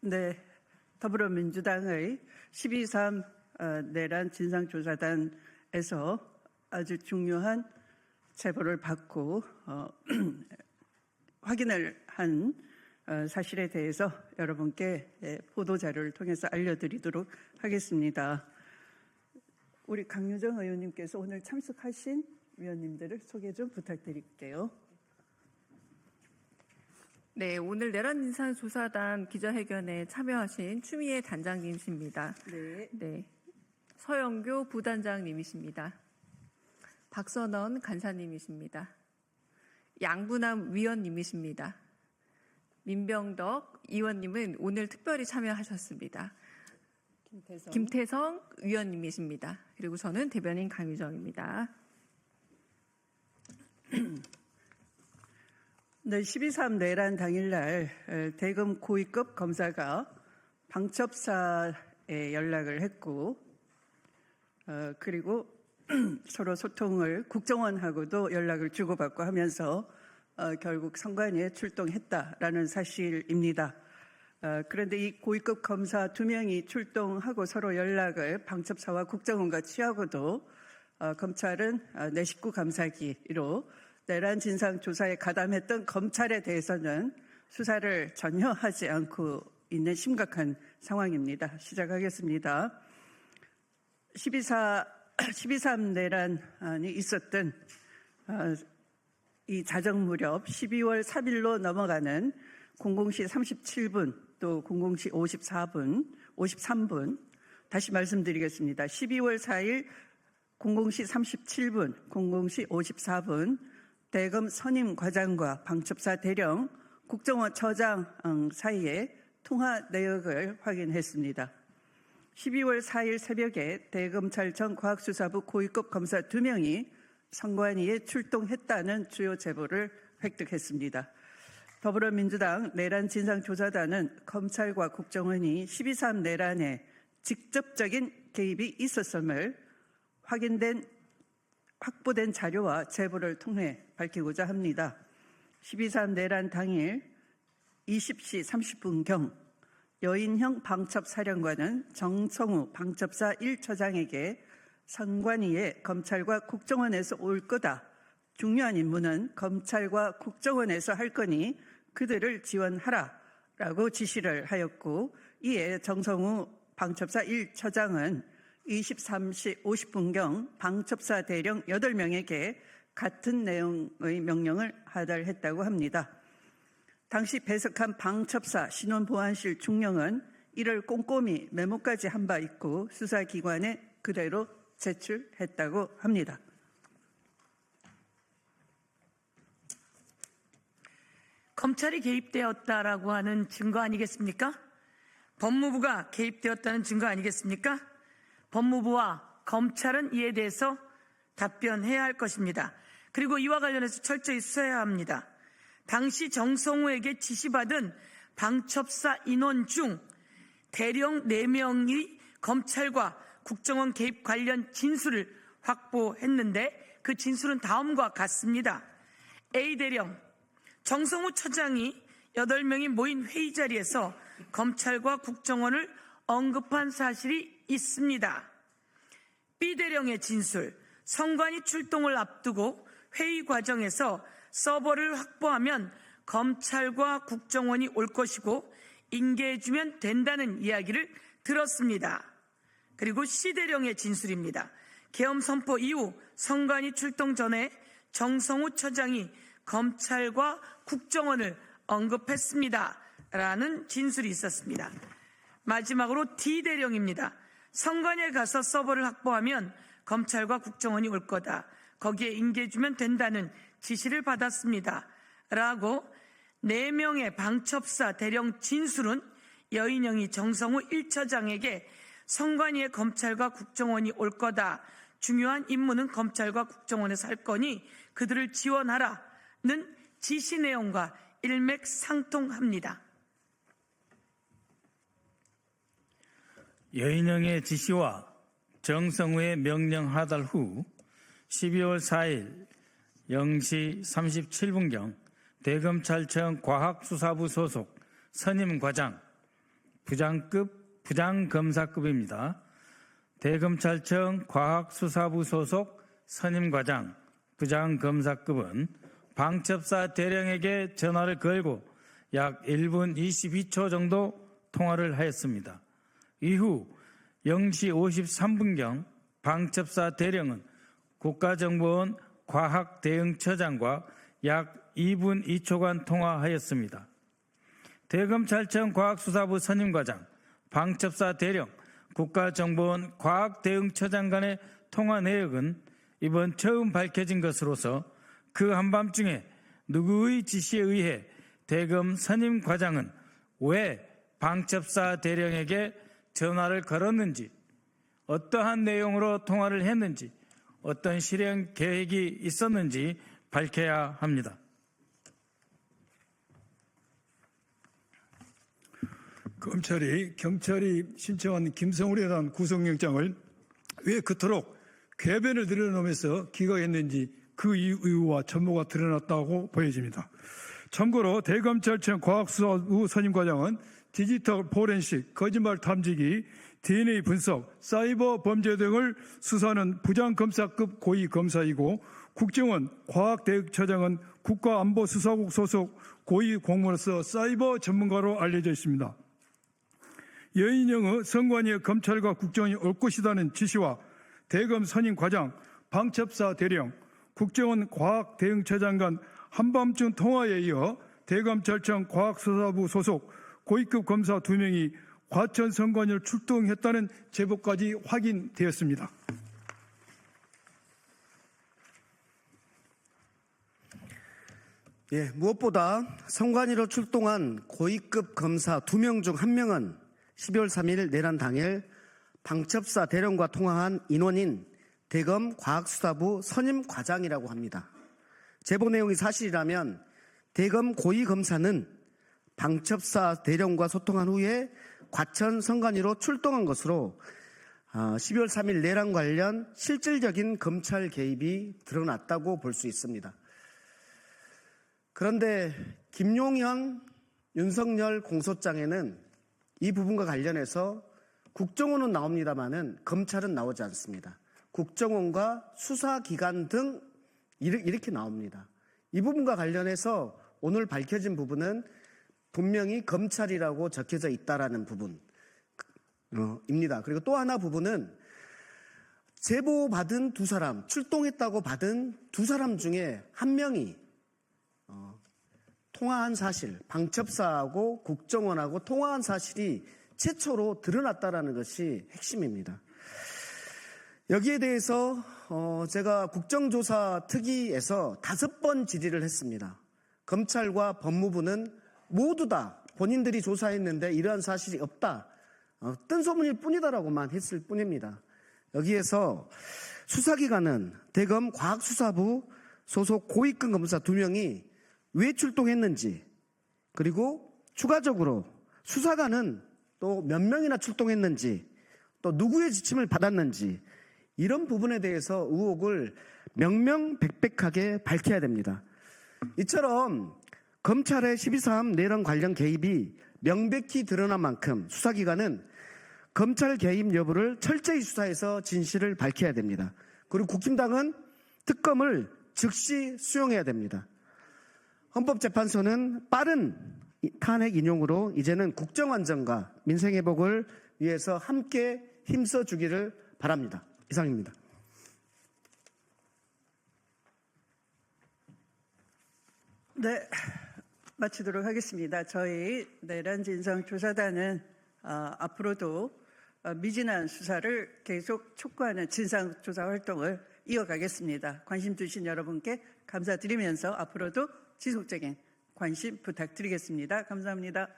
네, 더불어민주당의 12.3 내란 진상조사단에서 아주 중요한 제보를 받고 확인을 한 사실에 대해서 여러분께 보도자료를 통해서 알려드리도록 하겠습니다. 우리 강유정 의원님께서 오늘 참석하신 위원님들을 소개 좀 부탁드릴게요. 네, 오늘 내란 진상조사단 기자회견에 참여하신 추미애 단장님이십니다. 네. 서영교 부단장님이십니다. 박선원 간사님이십니다. 양부남 위원님이십니다. 민병덕 의원님은 오늘 특별히 참여하셨습니다. 김태성 위원님이십니다. 그리고 저는 대변인 강유정입니다. 네, 12.3 내란 당일날 대검 고위급 검사가 방첩사에 연락을 했고 그리고 서로 소통을 국정원하고도 연락을 주고받고 하면서 결국 선관위에 출동했다라는 사실입니다. 그런데 이 고위급 검사 2명이 출동하고 서로 연락을 방첩사와 국정원과 취하고도 검찰은 내 식구 감사기로 내란 진상 조사에 가담했던 검찰에 대해서는 수사를 전혀 하지 않고 있는 심각한 상황입니다. 시작하겠습니다. 12.3 내란이 있었던 이 자정 무렵 12월 3일로 넘어가는 00시 37분 또 00시 53분 다시 말씀드리겠습니다. 12월 4일 00시 37분, 00시 54분 대검 선임 과장과 방첩사 대령, 국정원 처장 사이에 통화 내역을 확인했습니다. 12월 4일 새벽에 대검찰청 과학수사부 고위급 검사 2명이 선관위에 출동했다는 주요 제보를 획득했습니다. 더불어민주당 내란 진상조사단은 검찰과 국정원이 12.3 내란에 직접적인 개입이 있었음을 확보된 자료와 제보를 통해 밝히고자 합니다. 12.3 내란 당일 20시 30분경 여인형 방첩사령관은 정성우 방첩사 1처장에게 선관위에 검찰과 국정원에서 올 거다. 중요한 임무는 검찰과 국정원에서 할 거니 그들을 지원하라라고 지시를 하였고 이에 정성우 방첩사 1처장은 23시 50분경 방첩사 대령 8명에게 같은 내용의 명령을 하달했다고 합니다. 당시 배석한 방첩사 신원보안실 중령은 이를 꼼꼼히 메모까지 한 바 있고 수사기관에 그대로 제출했다고 합니다. 검찰이 개입되었다라고 하는 증거 아니겠습니까? 법무부가 개입되었다는 증거 아니겠습니까? 법무부와 검찰은 이에 대해서 답변해야 할 것입니다. 그리고 이와 관련해서 철저히 수사해야 합니다. 당시 정성우에게 지시받은 방첩사 인원 중 대령 4명이 검찰과 국정원 개입 관련 진술을 확보했는데 그 진술은 다음과 같습니다. A대령, 정성우 처장이 8명이 모인 회의 자리에서 검찰과 국정원을 언급한 사실이 있습니다. B대령의 진술, 선관위 출동을 앞두고 회의 과정에서 서버를 확보하면 검찰과 국정원이 올 것이고 인계해주면 된다는 이야기를 들었습니다. 그리고 C대령의 진술입니다. 계엄 선포 이후 선관위 출동 전에 정성우 처장이 검찰과 국정원을 언급했습니다. 라는 진술이 있었습니다. 마지막으로 D대령입니다. 선관위에 가서 서버를 확보하면 검찰과 국정원이 올 거다. 거기에 인계해주면 된다는 지시를 받았습니다. 라고 4명의 방첩사 대령 진술은 여인영이 정성우 1처장에게 선관위에 검찰과 국정원이 올 거다. 중요한 임무는 검찰과 국정원에서 할 거니 그들을 지원하라는 지시 내용과 일맥상통합니다. 여인영의 지시와 정성우의 명령 하달 후 12월 4일 0시 37분경 대검찰청 과학수사부 소속 선임과장, 부장검사급입니다. 대검찰청 과학수사부 소속 선임과장 부장검사급은 방첩사 대령에게 전화를 걸고 약 1분 22초 정도 통화를 하였습니다. 이후 0시 53분경 방첩사 대령은 국가정보원 과학대응처장과 약 2분 2초간 통화하였습니다. 대검찰청 과학수사부 선임과장, 방첩사 대령, 국가정보원 과학대응처장 간의 통화 내역은 이번 처음 밝혀진 것으로서 그 한밤중에 누구의 지시에 의해 대검 선임과장은 왜 방첩사 대령에게 전화를 걸었는지, 어떠한 내용으로 통화를 했는지, 어떤 실행 계획이 있었는지 밝혀야 합니다. 검찰이 경찰이 신청한 김성훈에 대한 구속영장을 왜 그토록 궤변을 들여놓으면서 기각했는지 그 이유와 전모가 드러났다고 보여집니다. 참고로 대검찰청 과학수사부 선임과장은 디지털 포렌식, 거짓말 탐지기, DNA 분석, 사이버 범죄 등을 수사하는 부장검사급 고위검사이고 국정원 과학대응처장은 국가안보수사국 소속 고위공무원으로서 사이버 전문가로 알려져 있습니다. 여인영의 선관위의 검찰과 국정원이 올 것이라는 지시와 대검 선임과장, 방첩사 대령, 국정원 과학대응처장 간 한밤중 통화에 이어 대검찰청 과학수사부 소속 고위급 검사 2명이 과천 선관위를 출동했다는 제보까지 확인되었습니다. 무엇보다 선관위로 출동한 고위급 검사 2명 중 1명은 12월 3일 내란 당일 방첩사 대령과 통화한 인원인 대검 과학수사부 선임과장이라고 합니다. 제보 내용이 사실이라면 대검 고위검사는 방첩사 대령과 소통한 후에 과천 선관위로 출동한 것으로 12월 3일 내란 관련 실질적인 검찰 개입이 드러났다고 볼 수 있습니다. 그런데 김용현, 윤석열 공소장에는 이 부분과 관련해서 국정원은 나옵니다마는 검찰은 나오지 않습니다. 국정원과 수사기관 등 이렇게 나옵니다. 이 부분과 관련해서 오늘 밝혀진 부분은 분명히 검찰이라고 적혀져 있다라는 부분입니다. 그리고 또 하나 부분은 제보받은 2사람, 출동했다고 받은 2사람 중에 1명이 통화한 사실, 방첩사하고 국정원하고 통화한 사실이 최초로 드러났다라는 것이 핵심입니다. 여기에 대해서 제가 국정조사 특위에서 5번 질의를 했습니다. 검찰과 법무부는 모두 다 본인들이 조사했는데 이러한 사실이 없다. 뜬소문일 뿐이다라고만 했을 뿐입니다. 여기에서 수사기관은 대검 과학수사부 소속 고위급 검사 2명이 왜 출동했는지, 그리고 추가적으로 수사관은 또 몇 명이나 출동했는지, 또 누구의 지침을 받았는지, 이런 부분에 대해서 의혹을 명명백백하게 밝혀야 됩니다. 이처럼 검찰의 12.3 내란 관련 개입이 명백히 드러난 만큼 수사기관은 검찰 개입 여부를 철저히 수사해서 진실을 밝혀야 됩니다. 그리고 국힘당은 특검을 즉시 수용해야 됩니다. 헌법재판소는 빠른 탄핵 인용으로 이제는 국정 안정과 민생 회복을 위해서 함께 힘써주기를 바랍니다. 이상입니다. 네, 마치도록 하겠습니다. 저희 내란진상조사단은 앞으로도 미진한 수사를 계속 촉구하는 진상조사 활동을 이어가겠습니다. 관심 주신 여러분께 감사드리면서 앞으로도 지속적인 관심 부탁드리겠습니다. 감사합니다.